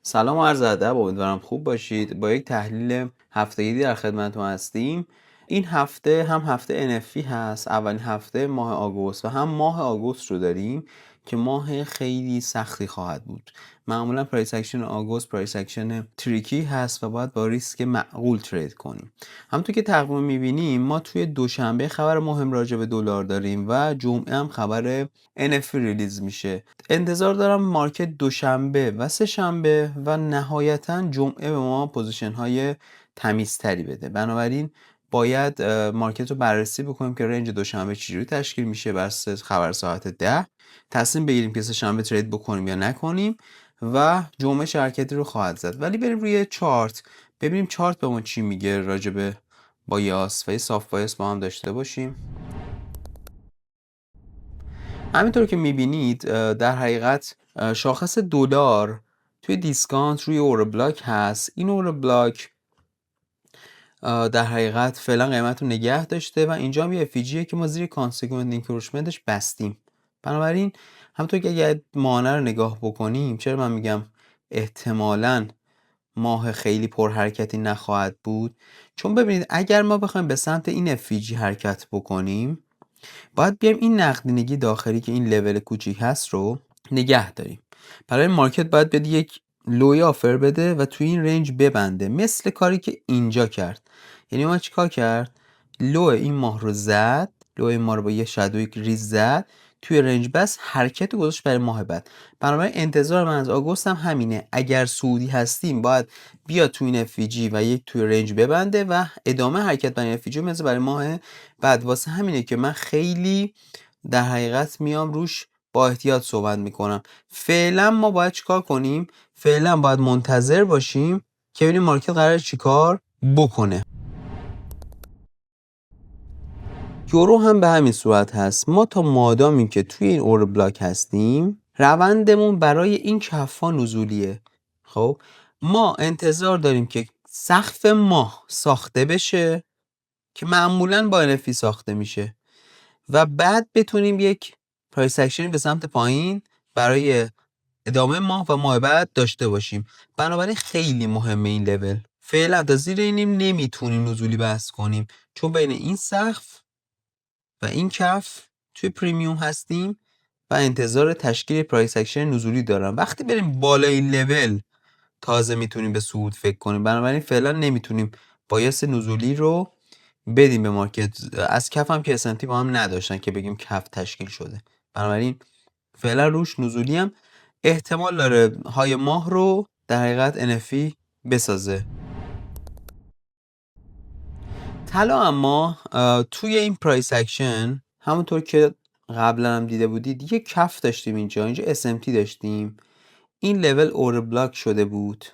سلام و عرض ادب، امیدوارم خوب باشید. با یک تحلیل هفتگی در خدمتتون هستیم. این هفته هم هفته NFT هست، اولین هفته ماه آگوست و هم ماه آگوست رو داریم که ماه خیلی سختی خواهد بود. معمولا پرایس اکشن آگوست پرایس اکشن تریکی هست و باید با ریسک معقول ترید کنیم. همونطور که تقویم میبینیم ما توی دوشنبه خبر مهم راجع به دلار داریم و جمعه هم خبر NFT ریلیز میشه. انتظار دارم مارکت دوشنبه و سه شنبه و نهایتا جمعه به ما پوزیشن های تمیزتری بده. بنابراین باید مارکت رو بررسی بکنیم که رنج دوشنبه چجوری تشکیل میشه. بر اساس خبر ساعت 10 تصمیم بگیریم که سه شنبه ترید بکنیم یا نکنیم و جمعه شرکتی رو خواهد زد. ولی بریم روی چارت ببینیم چارت به ما چی میگه راجع به بایاس و صاف بایاس با هم داشته باشیم. همینطور که میبینید در حقیقت شاخص دلار توی دیسکانت روی اورو بلاک هست. این اورو بلاک در حقیقت فعلا قیمت رو نگه داشته و اینجا هم یه افیجیه که ما زیر کانسیکوئنت اینکروچمنتش بستیم. بنابراین همونطور که اگر مانع رو نگاه بکنیم، چرا من میگم احتمالاً ماه خیلی پرحرکتی نخواهد بود؟ چون ببینید اگر ما بخوایم به سمت این افیجی حرکت بکنیم باید بیایم این نقدینگی داخلی که این لول کوچیک هست رو نگه داریم. برای مارکت باید بده یک لوی آفر بده و توی این رنج ببنده، مثل کاری که اینجا کرد. یعنی ما چیکار کرد؟ لو این ماه رو زد، لو این ماه رو با یه شادوی ریز زد، توی رنج بس حرکت رو گذاشت برای ماه بعد. بنابراین انتظار من از آگوست هم همینه. اگر سعودی هستیم باید بیاد توی این افیجی و یک توی رنج ببنده و ادامه حرکت برای افیجی مثل برای ماه بعد. واسه همینه که من خیلی در حقیقت میام روش با احتیاط صحبت میکنم. فعلا ما باید چیکار کنیم؟ فعلا باید منتظر باشیم که ببینیم مارکت قراره چیکار بکنه. یورو هم به همین صورت هست. ما تا مادامی که توی این اورو بلاک هستیم روندمون برای این کفا نزولیه. خب ما انتظار داریم که سقف ماه ساخته بشه که معمولا با NFP ساخته میشه و بعد بتونیم یک پرایس اکشنی به سمت پایین برای ادامه ماه و ماه بعد داشته باشیم. بنابراین خیلی مهمه این لول. فعلا تا زیر اینیم نمیتونیم نزولی بحث کنیم، چون بین این سقف و این کف توی پریمیوم هستیم و انتظار تشکیل پرایس اکشن نزولی دارم. وقتی بریم بالای این لول تازه میتونیم به صعود فکر کنیم. بنابراین فعلا نمیتونیم بایاس نزولی رو بدیم به مارکت. از کف هم که اسنتی با هم نداشتن که بگیم کف تشکیل شده. بنابراین فعلا روش نزولی هم احتمال داره های ماه رو در حقیقت NFI بسازه. طلا اما توی این پرایس اکشن همونطور که قبلا هم دیده بودید یه کف داشتیم اینجا SMT داشتیم. این لول اور بلاک شده بود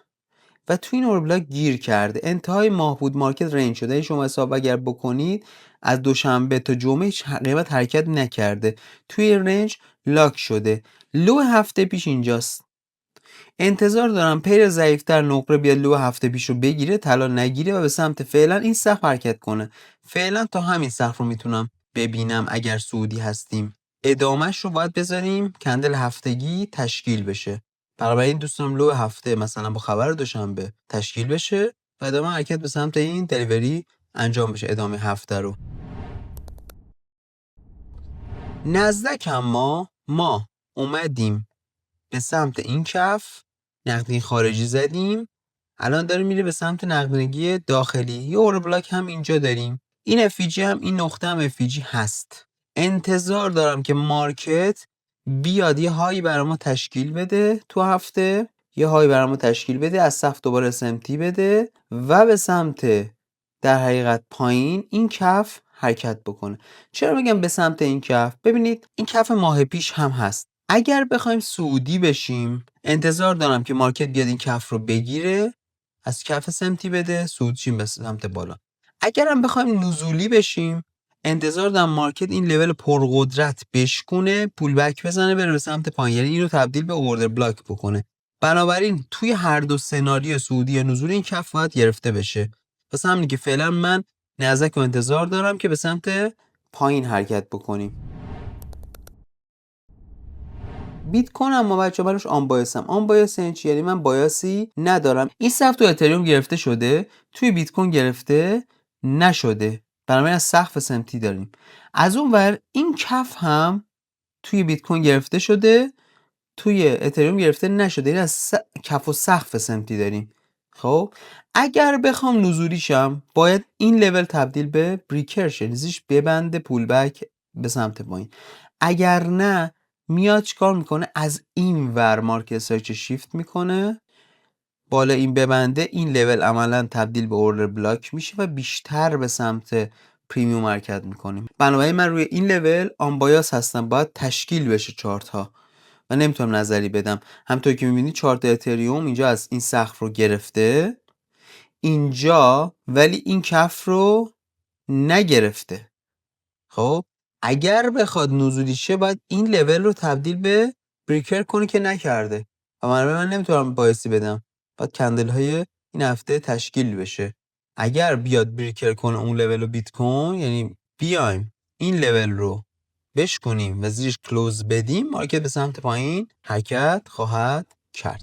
و توی این اور بلاک گیر کرده. انتهای ماه بود مارکت رنج شده. شما حساب اگر بکنید از دوشنبه تا جمعه قیمت حرکت نکرده، توی رنج لاک شده. لو هفته پیش اینجاست. انتظار دارم پیر ضعیفتر نقره بیاد لو هفته پیش رو بگیره، طلا نگیره و به سمت فعلا این سقف حرکت کنه. فعلا تا همین سقف رو میتونم ببینم. اگر سعودی هستیم ادامهش رو باید بذاریم کندل هفتگی تشکیل بشه. برای این دوستم لو هفته مثلا با خبر دوشنبه تشکیل بشه و ادامه حرکت به سمت این دلیوری انجام بشه ادامه هفته رو. نزدک ما اومدیم به سمت این کف نقدینگی خارجی زدیم. الان داره میره به سمت نقدینگی داخلی. یه اورو بلاک هم اینجا داریم. این افیجی هم این نقطه هم افیجی هست. انتظار دارم که مارکت بیاد یه هایی برای ما تشکیل بده تو هفته، یه هایی برای ما تشکیل بده، از صف دوباره SMT بده و به سمت در حقیقت پایین این کف حرکت بکنه. چرا میگم به سمت این کف؟ ببینید این کف ماه پیش هم هست. اگر بخوایم سعودی بشیم انتظار دارم که مارکت بیاد این کف رو بگیره، از کف سمتی بده، صعود شیم به سمت بالا. اگر هم بخوایم نزولی بشیم انتظار دارم مارکت این لول پرقدرت بشکونه، پول بک بزنه بره به سمت پایین، یعنی اینو تبدیل به اوردر بلاک بکنه. بنابراین توی هر دو سناریو سعودی یا نزولی این کف باید گرفته بشه. واسه همینه که فعلا من نزدیک و انتظار دارم که به سمت پایین حرکت بکنیم. بیت کوین اما بچه براش آن بایاسم. آن بایاس یعنی چی؟ یعنی من بایاسی ندارم. این صف تو اتریوم گرفته شده، توی بیت کوین گرفته نشده، بنابراین از سقف سمتی داریم. از اون ور این کف هم توی بیت کوین گرفته شده، توی اتریوم گرفته نشده، یعنی از کف و سقف سمتی داریم. خب اگر بخوام نزولیشم باید این لول تبدیل به بریکر شه، ریزش ببنده پول بک به سمت پایین. اگر نه میاد چیکار میکنه؟ از این ور مارکت سرچ شیفت میکنه بالا این ببنده، این لول عملا تبدیل به اوردر بلاک میشه و بیشتر به سمت پریمیوم حرکت میکنیم. بنابراین من روی این لول آن بایاس هستم، باید تشکیل بشه چارت ها و نمیتونم نظری بدم. همونطور که میبینید چارت اتریوم اینجا از این سقف رو گرفته اینجا، ولی این کف رو نگرفته. خب اگر بخواد نزولی شه باید این لول رو تبدیل به بریکر کنه که نکرده و من نمیتونم بایستی بدم، باید کندل های این هفته تشکیل بشه. اگر بیاد بریکر کنه اون لول رو بیت کوین، یعنی بیایم این لول رو بشکنیم و زیرش کلوز بدیم، مارکت به سمت پایین حرکت خواهد کرد.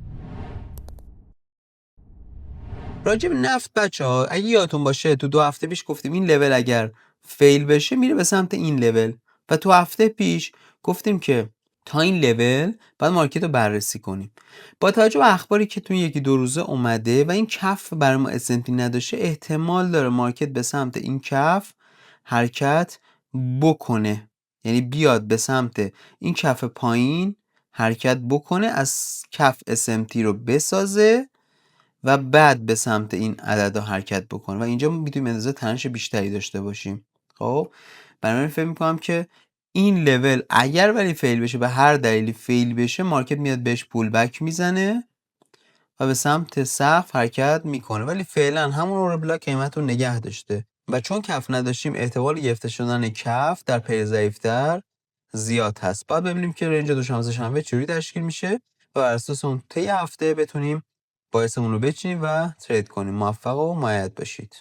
راجع به نفت بچه‌ها اگه یادتون باشه تو 2 هفته پیش گفتیم این لول اگر فیل بشه میره به سمت این لول و تو هفته پیش گفتیم که تا این لول باید مارکت رو بررسی کنیم. با توجه به اخباری که تو 1-2 روزه اومده و این کف برای ما S&P نداشته، احتمال داره مارکت به سمت این کف حرکت بکنه، یعنی بیاد به سمت این کف پایین حرکت بکنه، از کف S&P رو بسازه و بعد به سمت این عدد حرکت بکنه و اینجا میتونیم اندازه تنش بیشتری داشته باشیم. خب بنابراین فکر میکنم که این لول اگر ولی فیل بشه، به هر دلیلی فیل بشه، مارکت میاد بهش پول بک میزنه و به سمت سقف حرکت میکنه، ولی فعلا همون اورر بلاک قیمت رو نگه داشته و چون کف نداشتیم احتمال گرفته شدن کف در پی ضعیف‌تر زیاد هست. بعد ببینیم که رنج دوشنبه شنبه چجوری تشکیل میشه و بر اساس اون طی هفته بتونیم بایسمون رو بچینیم و ترید کنیم. موفق و مایعد باشید.